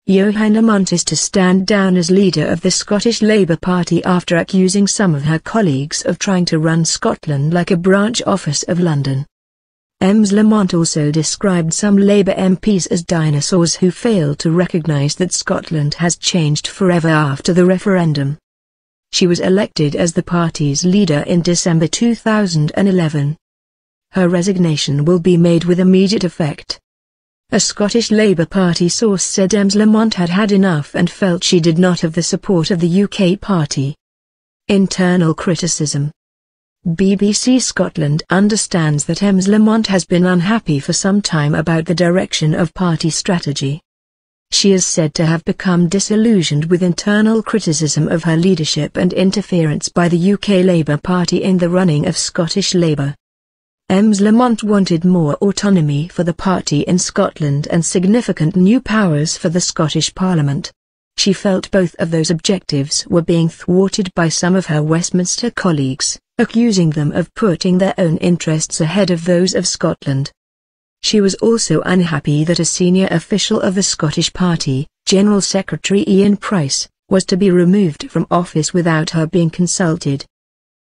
Johann Lamont is to stand down as leader of the Scottish Labour Party after accusing some of her colleagues of trying to run Scotland like a branch office of London. Ms Lamont also described some Labour MPs as dinosaurs who failed to recognise that Scotland has changed forever after the referendum. She was elected as the party's leader in December 2011. Her resignation will be made with immediate effect. A Scottish Labour Party source said Ms Lamont had had enough and felt she did not have the support of the UK party. Internal criticism. BBC Scotland understands that Ms Lamont has been unhappy for some time about the direction of party strategy. She is said to have become disillusioned with internal criticism of her leadership and interference by the UK Labour Party in the running of Scottish Labour. Ms Lamont wanted more autonomy for the party in Scotland and significant new powers for the Scottish Parliament. She felt both of those objectives were being thwarted by some of her Westminster colleagues, accusing them of putting their own interests ahead of those of Scotland. She was also unhappy that a senior official of the Scottish Party, General Secretary Ian Price, was to be removed from office without her being consulted.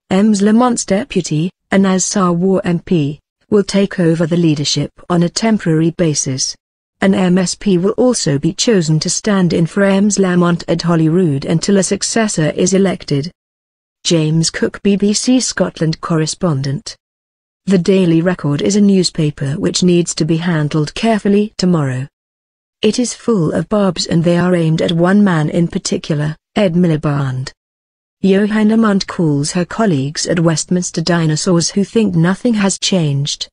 Ms Lamont's deputy, a Labour MP, will take over the leadership on a temporary basis. An MSP will also be chosen to stand in for Ms Lamont at Holyrood until a successor is elected. James Cook, BBC Scotland correspondent. The Daily Record is a newspaper which needs to be handled carefully tomorrow. It is full of barbs and they are aimed at one man in particular, Ed Miliband. Johann Lamont calls her colleagues at Westminster dinosaurs who think nothing has changed.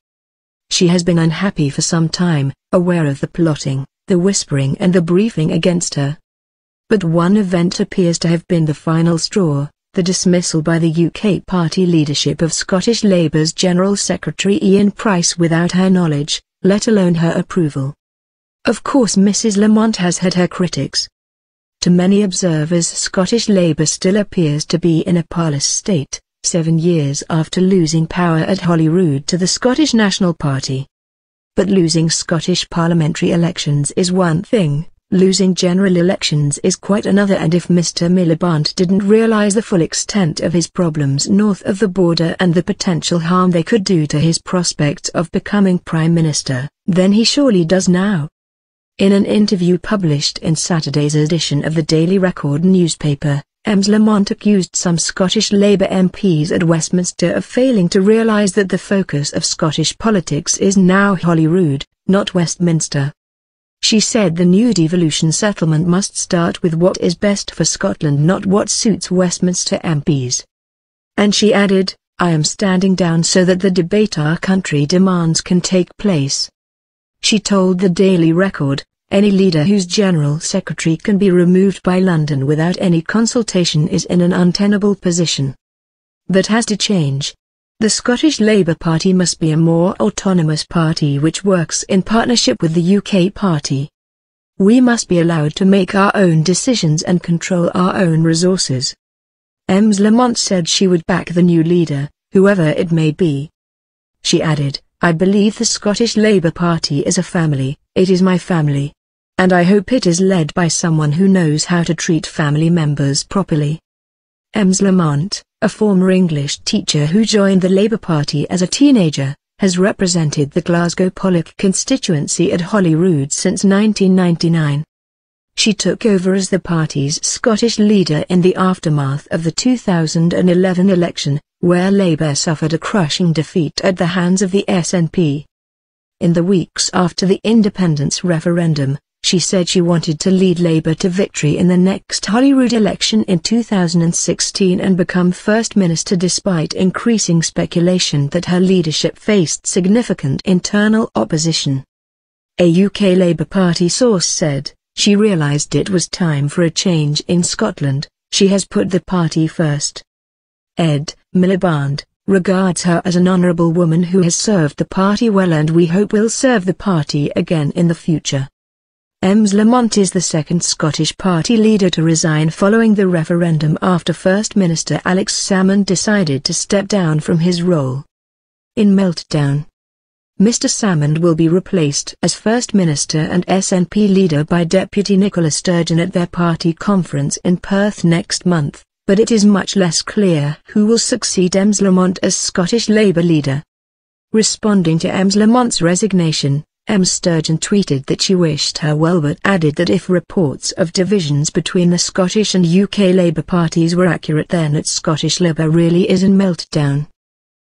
She has been unhappy for some time, aware of the plotting, the whispering and the briefing against her. But one event appears to have been the final straw. The dismissal by the UK party leadership of Scottish Labour's General Secretary Ian Price without her knowledge, let alone her approval. Of course Mrs Lamont has had her critics. To many observers Scottish Labour still appears to be in a parlous state, 7 years after losing power at Holyrood to the Scottish National Party. But losing Scottish parliamentary elections is one thing. Losing general elections is quite another, and if Mr Miliband didn't realise the full extent of his problems north of the border and the potential harm they could do to his prospects of becoming Prime Minister, then he surely does now. In an interview published in Saturday's edition of the Daily Record newspaper, Ms Lamont accused some Scottish Labour MPs at Westminster of failing to realise that the focus of Scottish politics is now Holyrood, not Westminster. She said the new devolution settlement must start with what is best for Scotland, not what suits Westminster MPs. And she added, I am standing down so that the debate our country demands can take place. She told the Daily Record, any leader whose General Secretary can be removed by London without any consultation is in an untenable position. That has to change. The Scottish Labour Party must be a more autonomous party which works in partnership with the UK party. We must be allowed to make our own decisions and control our own resources. Ms Lamont said she would back the new leader, whoever it may be. She added, I believe the Scottish Labour Party is a family, it is my family. And I hope it is led by someone who knows how to treat family members properly. Ms Lamont, a former English teacher who joined the Labour Party as a teenager, has represented the Glasgow Pollock constituency at Holyrood since 1999. She took over as the party's Scottish leader in the aftermath of the 2011 election, where Labour suffered a crushing defeat at the hands of the SNP. In the weeks after the independence referendum, she said she wanted to lead Labour to victory in the next Holyrood election in 2016 and become First Minister despite increasing speculation that her leadership faced significant internal opposition. A UK Labour Party source said, she realised it was time for a change in Scotland, she has put the party first. Ed Miliband regards her as an honourable woman who has served the party well and we hope will serve the party again in the future. Ms Lamont is the second Scottish party leader to resign following the referendum after First Minister Alex Salmond decided to step down from his role. In Meltdown. Mr Salmond will be replaced as First Minister and SNP leader by Deputy Nicola Sturgeon at their party conference in Perth next month, but it is much less clear who will succeed Ms Lamont as Scottish Labour leader. Responding to Ms Lamont's resignation, Ms Sturgeon tweeted that she wished her well but added that if reports of divisions between the Scottish and UK Labour parties were accurate, then its Scottish Labour really is in meltdown.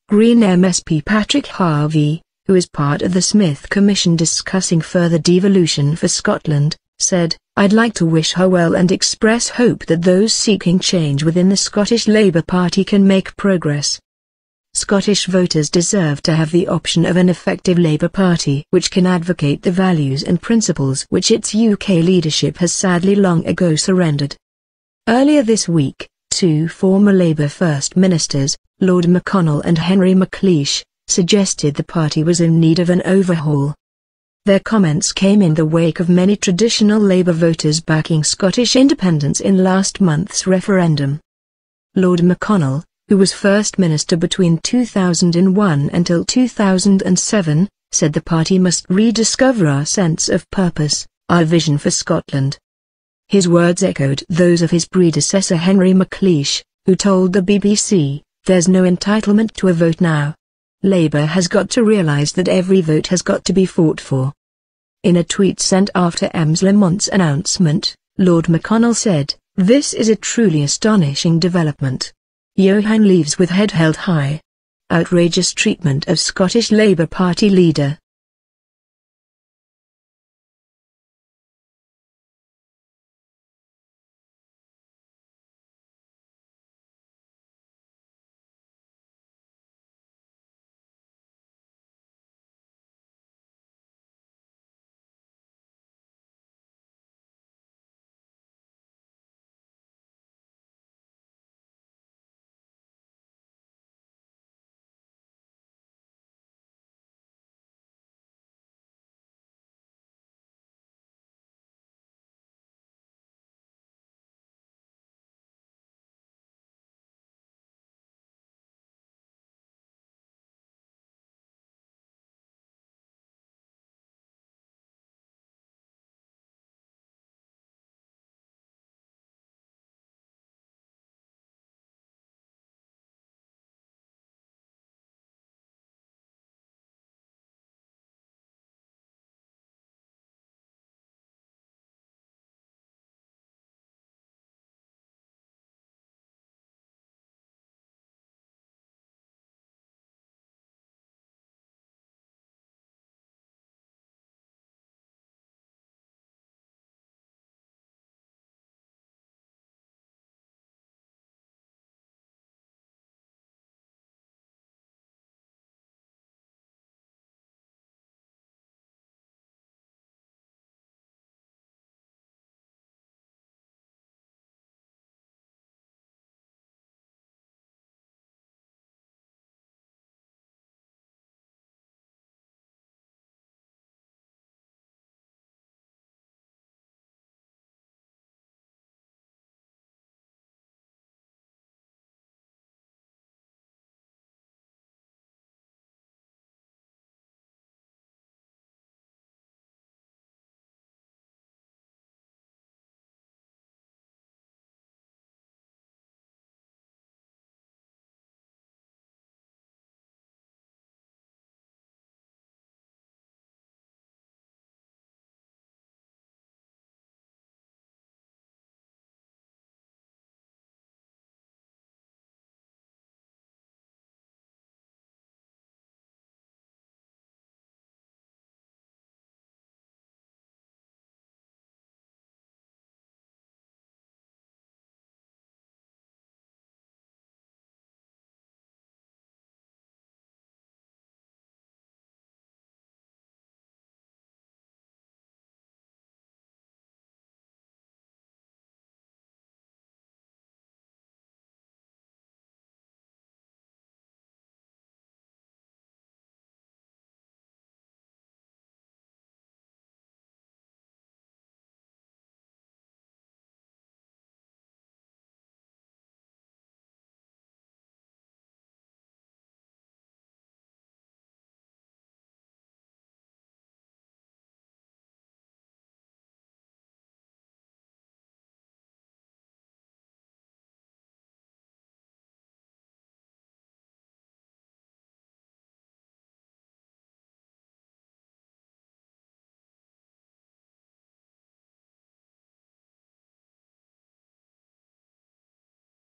Green MSP Patrick Harvey, who is part of the Smith Commission discussing further devolution for Scotland, said, "I'd like to wish her well and express hope that those seeking change within the Scottish Labour Party can make progress. Scottish voters deserve to have the option of an effective Labour Party which can advocate the values and principles which its UK leadership has sadly long ago surrendered." Earlier this week, two former Labour First Ministers, Lord McConnell and Henry McLeish, suggested the party was in need of an overhaul. Their comments came in the wake of many traditional Labour voters backing Scottish independence in last month's referendum. Lord McConnell, who was First Minister between 2001 until 2007, said the party must rediscover our sense of purpose, our vision for Scotland. His words echoed those of his predecessor Henry McLeish, who told the BBC, "There's no entitlement to a vote now. Labour has got to realise that every vote has got to be fought for." In a tweet sent after Ms Lamont's announcement, Lord McConnell said, "This is a truly astonishing development. Johann leaves with head held high. Outrageous treatment of Scottish Labour Party leader."